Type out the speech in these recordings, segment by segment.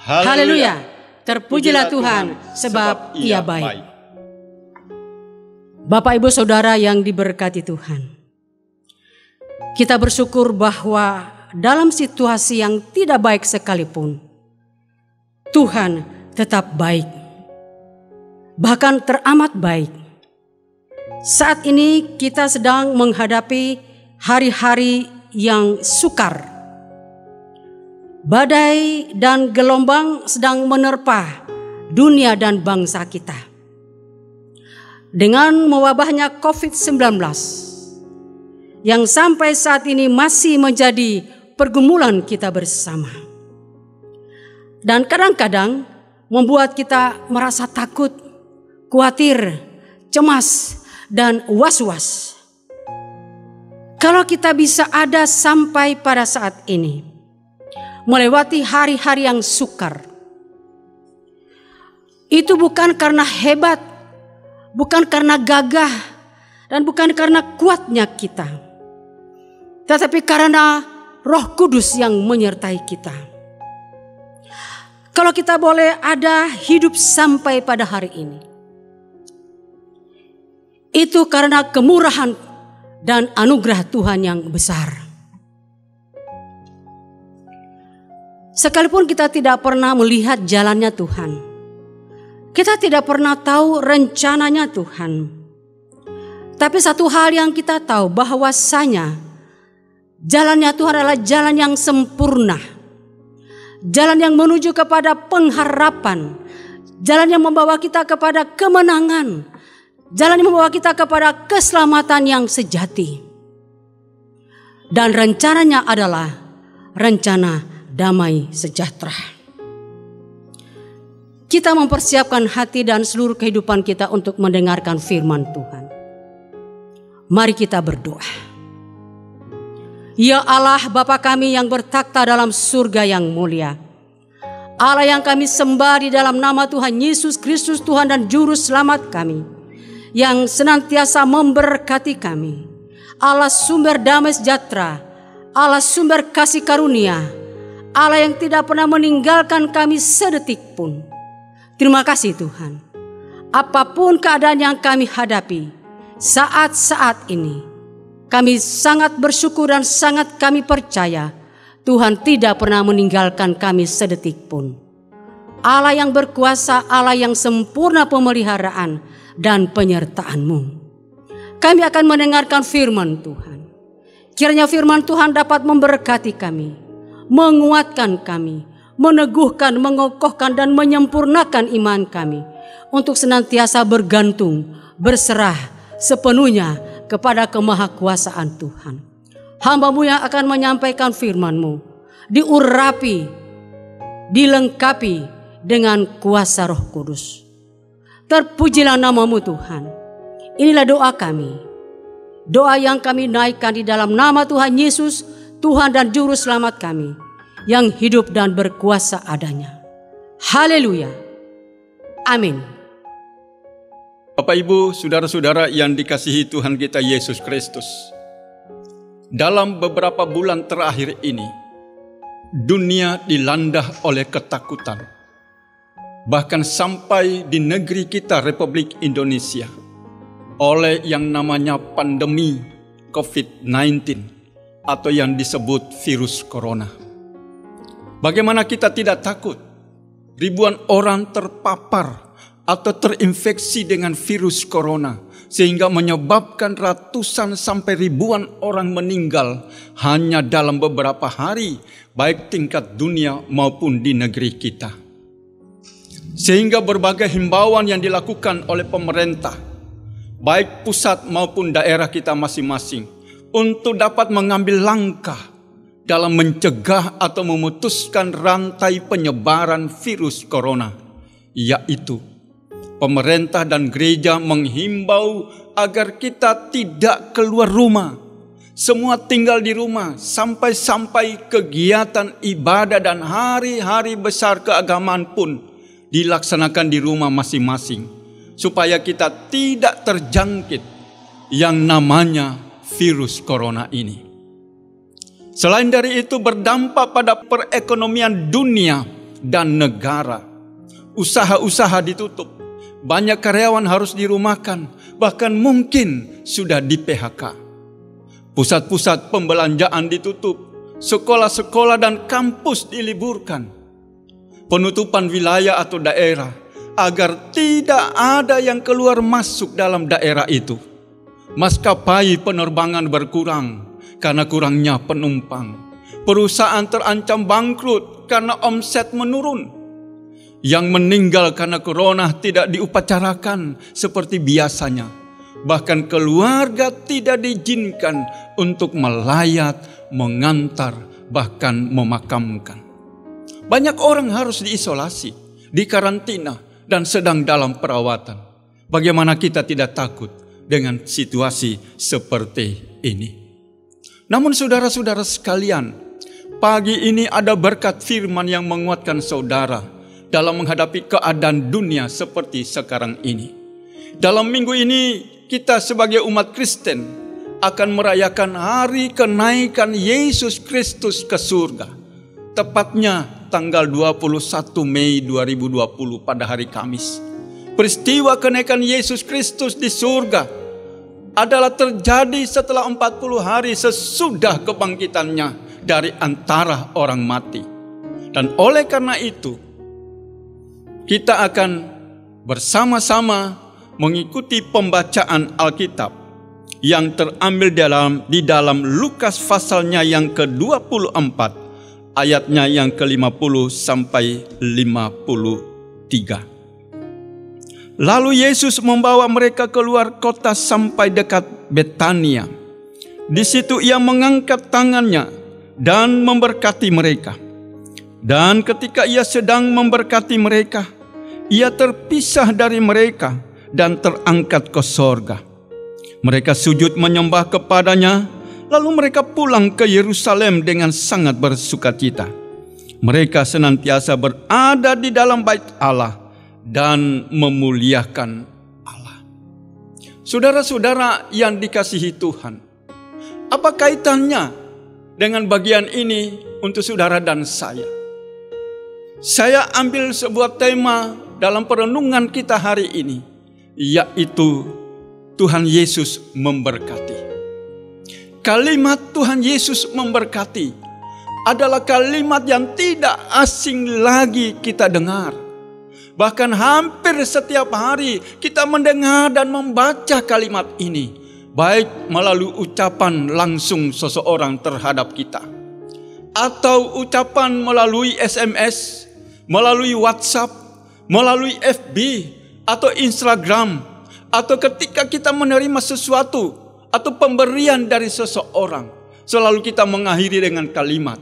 Haleluya. Terpujilah Tuhan sebab Ia baik. Bapak Ibu Saudara yang diberkati Tuhan, kita bersyukur bahwa dalam situasi yang tidak baik sekalipun, Tuhan tetap baik, bahkan teramat baik. Saat ini kita sedang menghadapi hari-hari yang sukar. Badai dan gelombang sedang menerpa dunia dan bangsa kita. Dengan mewabahnya COVID-19 yang sampai saat ini masih menjadi pergumulan kita bersama. Dan kadang-kadang membuat kita merasa takut, khawatir, cemas, dan was-was. Kalau kita bisa ada sampai pada saat ini, melewati hari-hari yang sukar, itu bukan karena hebat, bukan karena gagah, dan bukan karena kuatnya kita, tetapi karena Roh Kudus yang menyertai kita. Kalau kita boleh ada hidup sampai pada hari ini, itu karena kemurahan dan anugerah Tuhan yang besar. Sekalipun kita tidak pernah melihat jalannya Tuhan, kita tidak pernah tahu rencananya Tuhan, tapi satu hal yang kita tahu bahwasanya jalannya Tuhan adalah jalan yang sempurna, jalan yang menuju kepada pengharapan, jalan yang membawa kita kepada kemenangan, jalan yang membawa kita kepada keselamatan yang sejati. Dan rencananya adalah rencana damai sejahtera. Kita mempersiapkan hati dan seluruh kehidupan kita untuk mendengarkan firman Tuhan. Mari kita berdoa. Ya Allah, Bapa kami yang bertakhta dalam surga yang mulia, Allah yang kami sembah di dalam nama Tuhan Yesus Kristus, Tuhan dan Juru Selamat kami, yang senantiasa memberkati kami. Allah sumber damai sejahtera, Allah sumber kasih karunia, Allah yang tidak pernah meninggalkan kami sedetik pun. Terima kasih Tuhan. Apapun keadaan yang kami hadapi saat-saat ini, kami sangat bersyukur dan sangat kami percaya Tuhan tidak pernah meninggalkan kami sedetik pun. Allah yang berkuasa, Allah yang sempurna pemeliharaan dan penyertaan-Mu. Kami akan mendengarkan firman Tuhan. Kiranya firman Tuhan dapat memberkati kami, menguatkan kami, meneguhkan, mengokohkan dan menyempurnakan iman kami untuk senantiasa bergantung, berserah sepenuhnya kepada kemahakuasaan Tuhan. Hamba-Mu yang akan menyampaikan firman-Mu diurapi, dilengkapi dengan kuasa Roh Kudus. Terpujilah nama-Mu Tuhan. Inilah doa kami, doa yang kami naikkan di dalam nama Tuhan Yesus, Tuhan dan Juru Selamat kami, yang hidup dan berkuasa adanya. Haleluya. Amin. Bapak Ibu, saudara-saudara yang dikasihi Tuhan kita Yesus Kristus, dalam beberapa bulan terakhir ini, dunia dilanda oleh ketakutan. Bahkan sampai di negeri kita Republik Indonesia, oleh yang namanya pandemi COVID-19 atau yang disebut virus corona. Bagaimana kita tidak takut? Ribuan orang terpapar atau terinfeksi dengan virus corona, sehingga menyebabkan ratusan sampai ribuan orang meninggal hanya dalam beberapa hari, baik tingkat dunia maupun di negeri kita. Sehingga berbagai himbauan yang dilakukan oleh pemerintah, baik pusat maupun daerah kita masing-masing, untuk dapat mengambil langkah dalam mencegah atau memutuskan rantai penyebaran virus corona, yaitu pemerintah dan gereja menghimbau agar kita tidak keluar rumah, semua tinggal di rumah, sampai kegiatan ibadah dan hari-hari besar keagamaan pun dilaksanakan di rumah masing-masing, supaya kita tidak terjangkit yang namanya virus corona ini. Selain dari itu, berdampak pada perekonomian dunia dan negara. Usaha-usaha ditutup, banyak karyawan harus dirumahkan, bahkan mungkin sudah di PHK. Pusat-pusat pembelanjaan ditutup, sekolah-sekolah dan kampus diliburkan. Penutupan wilayah atau daerah agar tidak ada yang keluar masuk dalam daerah itu. Maskapai penerbangan berkurang karena kurangnya penumpang. Perusahaan terancam bangkrut karena omset menurun. Yang meninggal karena corona tidak diupacarakan seperti biasanya. Bahkan keluarga tidak diizinkan untuk melayat, mengantar, bahkan memakamkan. Banyak orang harus diisolasi, dikarantina, dan sedang dalam perawatan. Bagaimana kita tidak takut dengan situasi seperti ini? Namun saudara-saudara sekalian, pagi ini ada berkat firman yang menguatkan saudara dalam menghadapi keadaan dunia seperti sekarang ini. Dalam minggu ini kita sebagai umat Kristen akan merayakan hari kenaikan Yesus Kristus ke surga. Tepatnya tanggal 21 Mei 2020 pada hari Kamis. Peristiwa kenaikan Yesus Kristus di surga adalah terjadi setelah 40 hari sesudah kebangkitannya dari antara orang mati. Dan oleh karena itu, kita akan bersama-sama mengikuti pembacaan Alkitab yang terambil di dalam Lukas pasalnya yang ke-24, ayatnya yang ke-50 sampai 53. Lalu Yesus membawa mereka keluar kota sampai dekat Betania. Di situ ia mengangkat tangannya dan memberkati mereka. Dan ketika ia sedang memberkati mereka, ia terpisah dari mereka dan terangkat ke sorga. Mereka sujud menyembah kepadanya, lalu mereka pulang ke Yerusalem dengan sangat bersukacita. Mereka senantiasa berada di dalam bait Allah dan memuliakan Allah. Saudara-saudara yang dikasihi Tuhan, apa kaitannya dengan bagian ini untuk saudara dan saya? Saya ambil sebuah tema dalam perenungan kita hari ini, yaitu Tuhan Yesus memberkati. Kalimat Tuhan Yesus memberkati adalah kalimat yang tidak asing lagi kita dengar. Bahkan hampir setiap hari kita mendengar dan membaca kalimat ini, baik melalui ucapan langsung seseorang terhadap kita, atau ucapan melalui SMS, melalui WhatsApp, melalui FB atau Instagram, atau ketika kita menerima sesuatu atau pemberian dari seseorang, selalu kita mengakhiri dengan kalimat,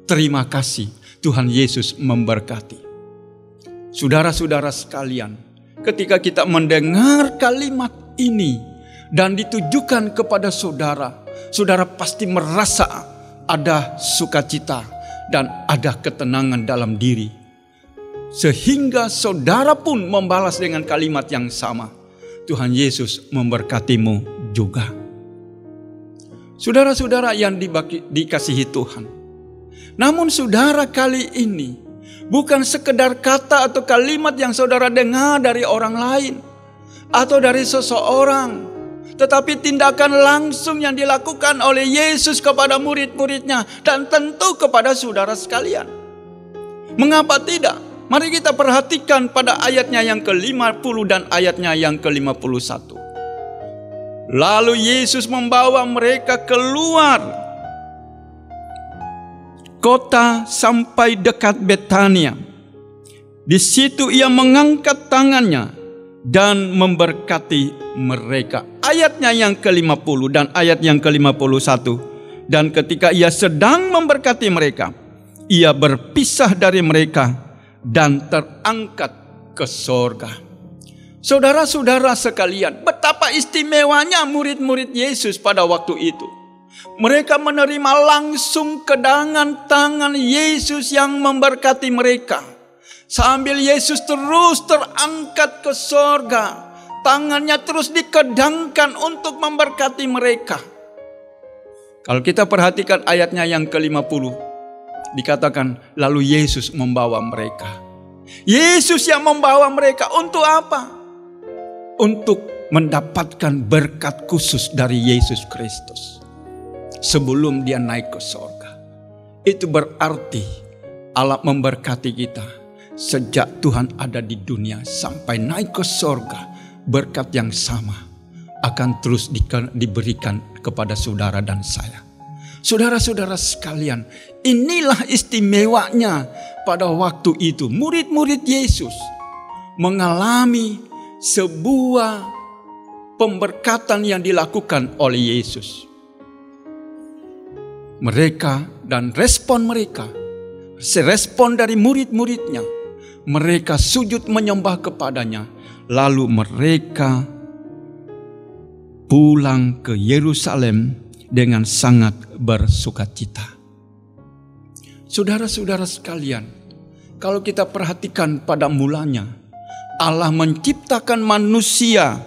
terima kasih, Tuhan Yesus memberkati. Saudara-saudara sekalian, ketika kita mendengar kalimat ini dan ditujukan kepada saudara, saudara pasti merasa ada sukacita dan ada ketenangan dalam diri. Sehingga saudara pun membalas dengan kalimat yang sama, Tuhan Yesus memberkatimu juga. Saudara-saudara yang dikasihi Tuhan, namun saudara kali ini bukan sekedar kata atau kalimat yang saudara dengar dari orang lain atau dari seseorang, tetapi tindakan langsung yang dilakukan oleh Yesus kepada murid-muridnya dan tentu kepada saudara sekalian. Mengapa tidak? Mari kita perhatikan pada ayatnya yang ke-50 dan ayatnya yang ke-51. Lalu Yesus membawa mereka keluar kota sampai dekat Betania. Di situ ia mengangkat tangannya dan memberkati mereka. Ayatnya yang ke-50 dan ayat yang ke-51. Dan ketika ia sedang memberkati mereka, ia berpisah dari mereka dan terangkat ke sorga. Saudara-saudara sekalian, betapa istimewanya murid-murid Yesus pada waktu itu. Mereka menerima langsung kedangan tangan Yesus yang memberkati mereka. Sambil Yesus terus terangkat ke sorga, tangannya terus dikedangkan untuk memberkati mereka. Kalau kita perhatikan ayatnya yang ke-50, Dikatakan lalu Yesus membawa mereka. Yesus yang membawa mereka untuk apa? Untuk mendapatkan berkat khusus dari Yesus Kristus sebelum dia naik ke sorga. Itu berarti Allah memberkati kita sejak Tuhan ada di dunia sampai naik ke sorga. Berkat yang sama akan terus diberikan kepada saudara dan saya. Saudara-saudara sekalian, inilah istimewanya pada waktu itu murid-murid Yesus mengalami sebuah pemberkatan yang dilakukan oleh Yesus. Mereka dan respon mereka, respon dari murid-muridnya, mereka sujud menyembah kepadanya, lalu mereka pulang ke Yerusalem dengan sangat bersukacita. Saudara-saudara sekalian, kalau kita perhatikan pada mulanya, Allah menciptakan manusia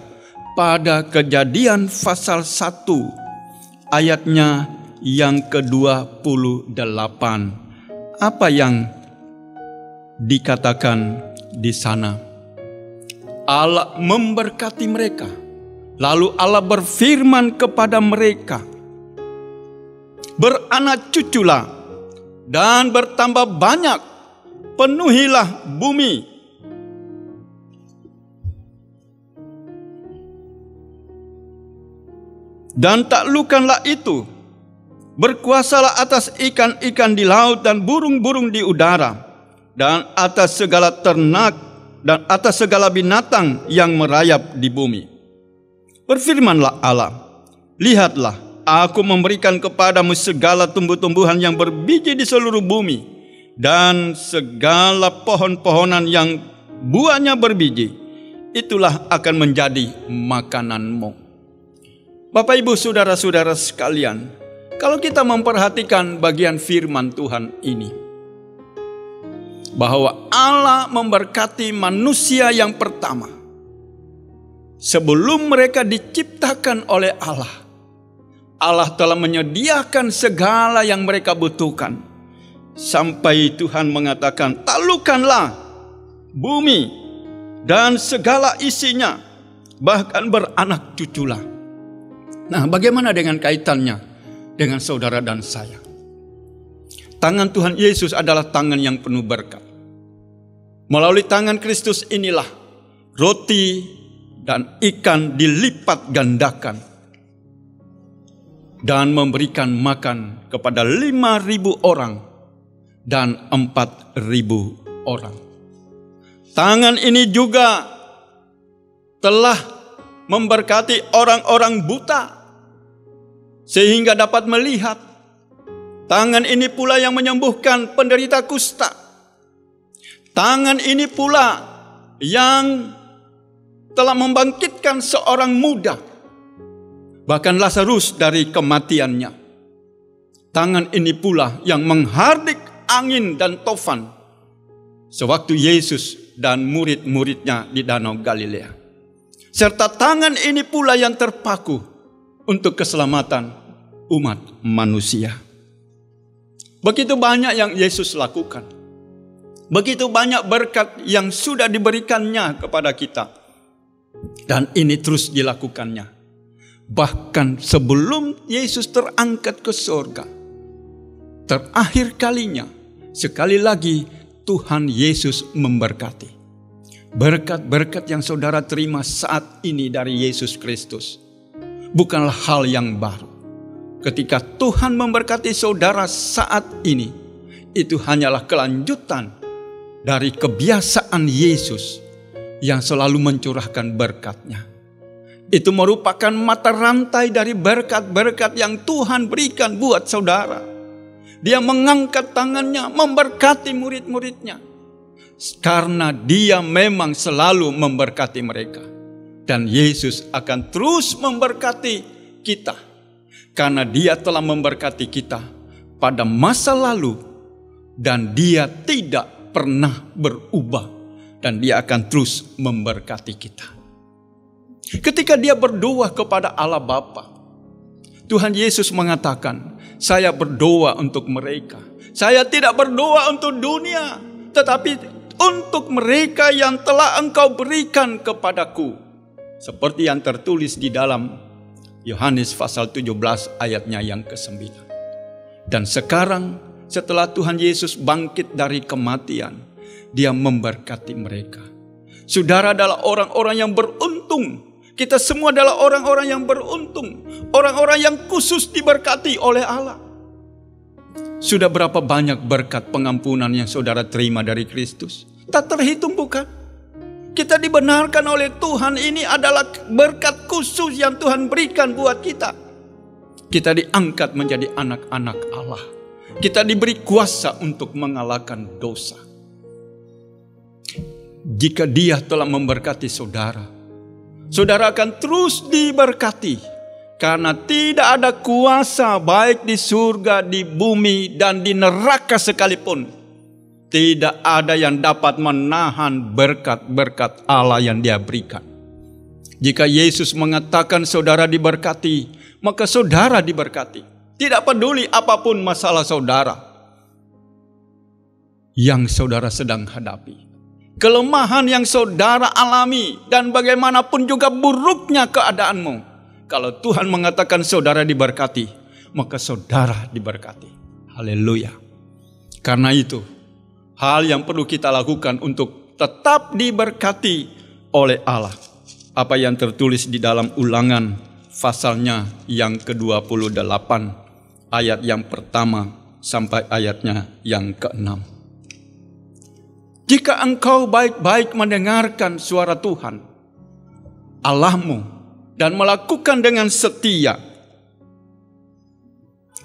pada Kejadian pasal 1 ayatnya yang ke-28. Apa yang dikatakan di sana? Allah memberkati mereka. Lalu Allah berfirman kepada mereka, beranak cuculah dan bertambah banyak, penuhilah bumi. Dan taklukkanlah itu, berkuasalah atas ikan-ikan di laut dan burung-burung di udara, dan atas segala ternak, dan atas segala binatang yang merayap di bumi. Berfirmanlah Allah, lihatlah, aku memberikan kepadamu segala tumbuh-tumbuhan yang berbiji di seluruh bumi, dan segala pohon-pohonan yang buahnya berbiji, itulah akan menjadi makananmu. Bapak, Ibu, saudara-saudara sekalian, kalau kita memperhatikan bagian firman Tuhan ini, bahwa Allah memberkati manusia yang pertama. Sebelum mereka diciptakan oleh Allah, Allah telah menyediakan segala yang mereka butuhkan. Sampai Tuhan mengatakan, taklukkanlah bumi dan segala isinya, bahkan beranak cuculah. Nah, bagaimana dengan kaitannya dengan saudara dan saya? Tangan Tuhan Yesus adalah tangan yang penuh berkat. Melalui tangan Kristus inilah roti dan ikan dilipat gandakan dan memberikan makan kepada 5.000 orang dan 4.000 orang. Tangan ini juga telah memberkati orang-orang buta sehingga dapat melihat. Tangan ini pula yang menyembuhkan penderita kusta. Tangan ini pula yang telah membangkitkan seorang muda, bahkan Lazarus dari kematiannya. Tangan ini pula yang menghardik angin dan tofan sewaktu Yesus dan murid-muridnya di Danau Galilea. Serta tangan ini pula yang terpaku untuk keselamatan umat manusia. Begitu banyak yang Yesus lakukan. Begitu banyak berkat yang sudah diberikannya kepada kita. Dan ini terus dilakukannya. Bahkan sebelum Yesus terangkat ke surga, terakhir kalinya, sekali lagi Tuhan Yesus memberkati. Berkat-berkat yang saudara terima saat ini dari Yesus Kristus bukanlah hal yang baru. Ketika Tuhan memberkati saudara saat ini, itu hanyalah kelanjutan dari kebiasaan Yesus yang selalu mencurahkan berkat-Nya. Itu merupakan mata rantai dari berkat-berkat yang Tuhan berikan buat saudara. Dia mengangkat tangannya, memberkati murid-muridnya. Karena dia memang selalu memberkati mereka. Dan Yesus akan terus memberkati kita. Karena dia telah memberkati kita pada masa lalu. Dan dia tidak pernah berubah, dan dia akan terus memberkati kita. Ketika dia berdoa kepada Allah Bapa, Tuhan Yesus mengatakan, saya berdoa untuk mereka. Saya tidak berdoa untuk dunia, tetapi untuk mereka yang telah Engkau berikan kepadaku. Seperti yang tertulis di dalam Yohanes pasal 17 ayatnya yang ke-9. Dan sekarang setelah Tuhan Yesus bangkit dari kematian, Dia memberkati mereka. Saudara adalah orang-orang yang beruntung. Kita semua adalah orang-orang yang beruntung. Orang-orang yang khusus diberkati oleh Allah. Sudah berapa banyak berkat pengampunan yang saudara terima dari Kristus? Tak terhitung bukan? Kita dibenarkan oleh Tuhan, ini adalah berkat khusus yang Tuhan berikan buat kita. Kita diangkat menjadi anak-anak Allah. Kita diberi kuasa untuk mengalahkan dosa. Jika Dia telah memberkati saudara, saudara akan terus diberkati. Karena tidak ada kuasa baik di surga, di bumi, dan di neraka sekalipun. Tidak ada yang dapat menahan berkat-berkat Allah yang Dia berikan. Jika Yesus mengatakan saudara diberkati, maka saudara diberkati. Tidak peduli apapun masalah saudara yang saudara sedang hadapi. Kelemahan yang saudara alami dan bagaimanapun juga buruknya keadaanmu. Kalau Tuhan mengatakan saudara diberkati, maka saudara diberkati. Haleluya. Karena itu, hal yang perlu kita lakukan untuk tetap diberkati oleh Allah. Apa yang tertulis di dalam Ulangan pasalnya yang ke-28, ayat yang pertama sampai ayatnya yang ke-6. Jika engkau baik-baik mendengarkan suara Tuhan Allahmu dan melakukan dengan setia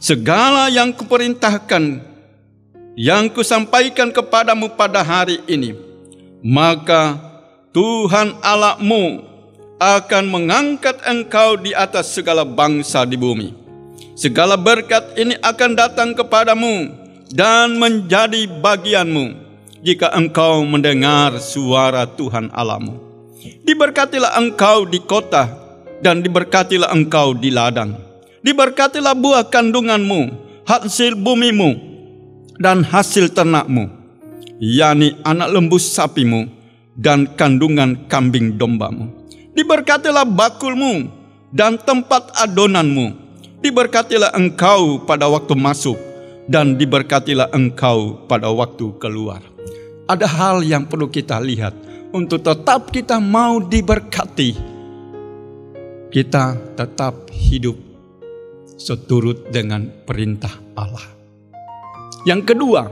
segala yang kuperintahkan, yang kusampaikan kepadamu pada hari ini, maka Tuhan Allahmu akan mengangkat engkau di atas segala bangsa di bumi. Segala berkat ini akan datang kepadamu dan menjadi bagianmu jika engkau mendengar suara Tuhan Allahmu. Diberkatilah engkau di kota dan diberkatilah engkau di ladang. Diberkatilah buah kandunganmu, hasil bumimu, dan hasil ternakmu, yakni anak lembu sapimu dan kandungan kambing dombamu. Diberkatilah bakulmu dan tempat adonanmu. Diberkatilah engkau pada waktu masuk dan diberkatilah engkau pada waktu keluar. Ada hal yang perlu kita lihat untuk tetap kita mau diberkati. Kita tetap hidup seturut dengan perintah Allah. Yang kedua,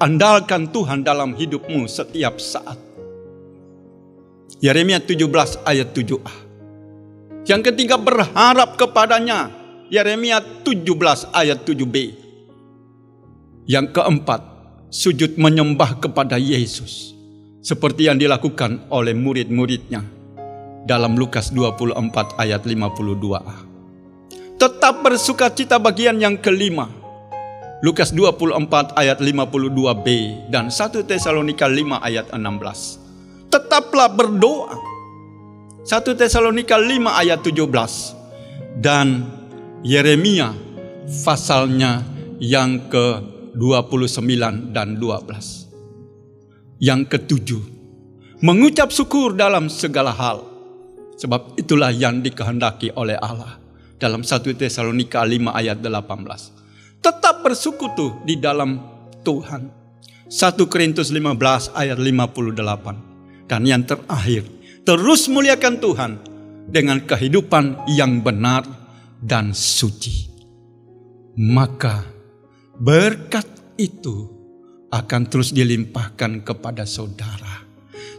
andalkan Tuhan dalam hidupmu setiap saat. Yeremia 17 ayat 7a. Yang ketiga, berharap kepadanya. Yeremia 17 ayat 7b. Yang keempat, sujud menyembah kepada Yesus. Seperti yang dilakukan oleh murid-muridnya dalam Lukas 24 ayat 52a. Tetap bersukacita bagian yang kelima. Lukas 24 ayat 52b dan 1 Tesalonika 5 ayat 16. Tetaplah berdoa. 1 Tesalonika 5 ayat 17. Dan Yeremia pasalnya yang ke-29 dan 12. Yang ketujuh, mengucap syukur dalam segala hal. Sebab itulah yang dikehendaki oleh Allah. Dalam 1 Tesalonika 5 ayat 18. Tetap bersekutu di dalam Tuhan. 1 Korintus 15 ayat 58. Dan yang terakhir, terus muliakan Tuhan dengan kehidupan yang benar dan suci. Maka berkat itu akan terus dilimpahkan kepada saudara.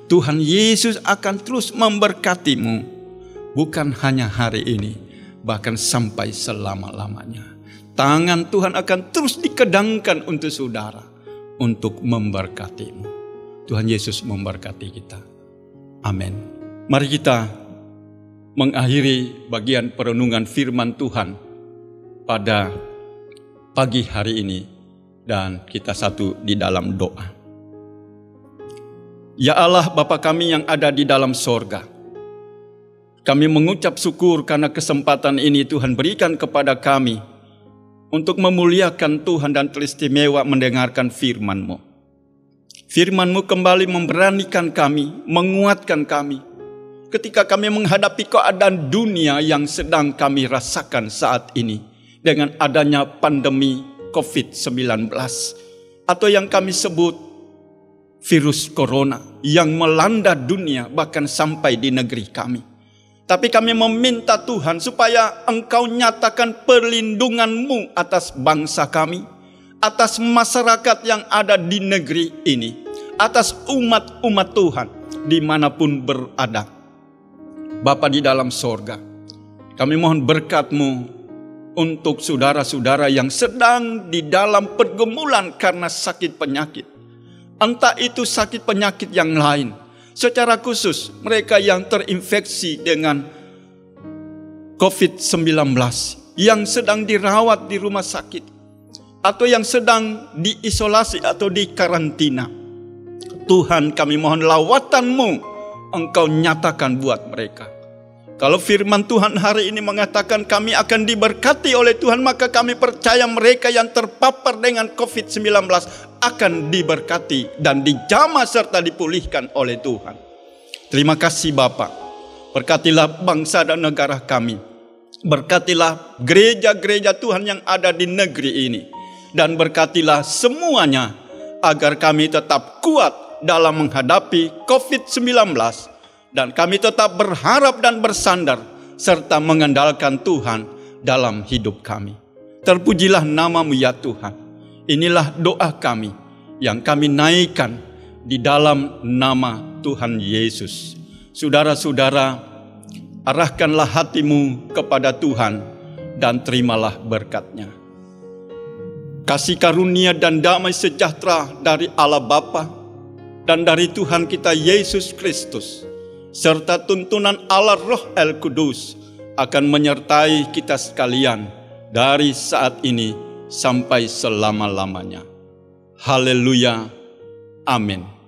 Tuhan Yesus akan terus memberkatimu. Bukan hanya hari ini, bahkan sampai selama-lamanya. Tangan Tuhan akan terus dikedangkan untuk saudara, untuk memberkatimu. Tuhan Yesus memberkati kita. Amin. Mari kita mengakhiri bagian perenungan firman Tuhan pada pagi hari ini. Dan kita satu di dalam doa. Ya Allah Bapa kami yang ada di dalam sorga, kami mengucap syukur karena kesempatan ini Tuhan berikan kepada kami untuk memuliakan Tuhan dan teristimewa mendengarkan firman-Mu. Firman-Mu kembali memberanikan kami, menguatkan kami, ketika kami menghadapi keadaan dunia yang sedang kami rasakan saat ini, dengan adanya pandemi COVID-19, atau yang kami sebut virus corona, yang melanda dunia bahkan sampai di negeri kami. Tapi kami meminta Tuhan supaya Engkau nyatakan perlindungan-Mu atas bangsa kami, atas masyarakat yang ada di negeri ini, atas umat-umat Tuhan dimanapun berada. Bapa di dalam sorga, kami mohon berkat-Mu untuk saudara-saudara yang sedang di dalam pergumulan karena sakit penyakit. Entah itu sakit penyakit yang lain, secara khusus mereka yang terinfeksi dengan COVID-19, yang sedang dirawat di rumah sakit, atau yang sedang diisolasi atau dikarantina. Tuhan, kami mohon lawatan-Mu Engkau nyatakan buat mereka. Kalau firman Tuhan hari ini mengatakan kami akan diberkati oleh Tuhan, maka kami percaya mereka yang terpapar dengan COVID-19 akan diberkati dan dijamah serta dipulihkan oleh Tuhan. Terima kasih Bapa. Berkatilah bangsa dan negara kami. Berkatilah gereja-gereja Tuhan yang ada di negeri ini. Dan berkatilah semuanya agar kami tetap kuat dalam menghadapi COVID-19. Dan kami tetap berharap dan bersandar serta mengandalkan Tuhan dalam hidup kami. Terpujilah nama-Mu ya Tuhan. Inilah doa kami yang kami naikkan di dalam nama Tuhan Yesus. Saudara-saudara, arahkanlah hatimu kepada Tuhan dan terimalah berkat-Nya. Kasih karunia dan damai sejahtera dari Allah Bapa dan dari Tuhan kita Yesus Kristus, serta tuntunan Allah Roh El Kudus akan menyertai kita sekalian dari saat ini sampai selama-lamanya. Haleluya. Amin.